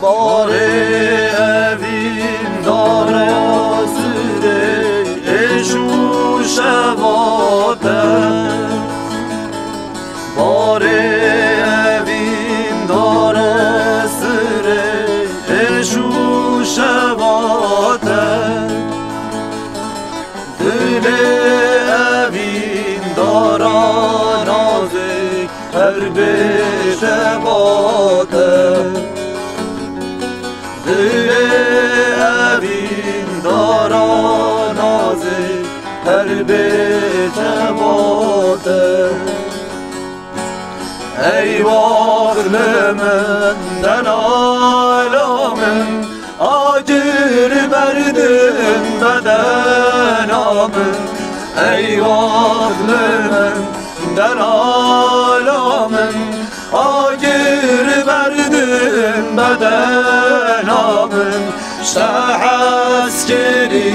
Bari evin darası eşu şevate Bari evin darası eşu şevate Dile evin daranazik her beşe bate Dile evin daranazik her beşe bate Eyvahlimden alamın acır verdim bedenamın Eyvahlimden alamın acır verdim bedenamın Şah askeri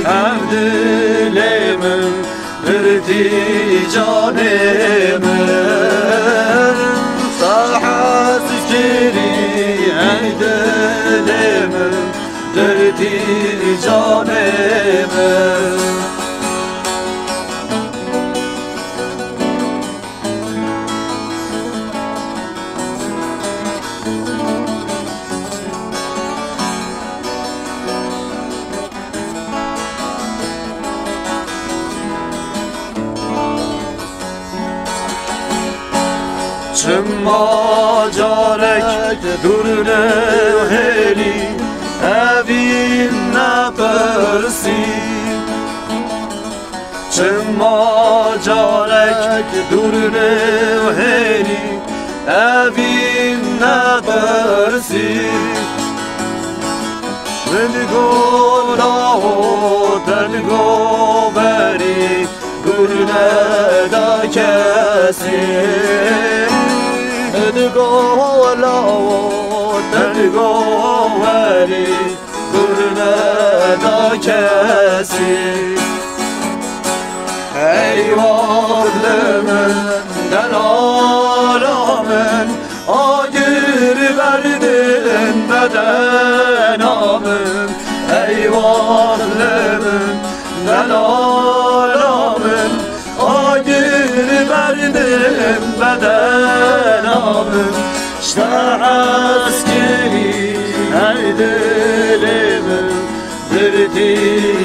hem dilimin irticanımın Şah askeri hem dilimin irticanımın Çımma carek durne heli evin nefesi Çımma carek durne heli evin nefesi Vilgo raho telgo beri durne da kesin Telgo lawo telgo veri durne da kesin Eyvahlimden alamın acır verdin bedenamın Eyvahlimden alamın acır verdim bedenamın Şah askeri ey dilimin irticanımın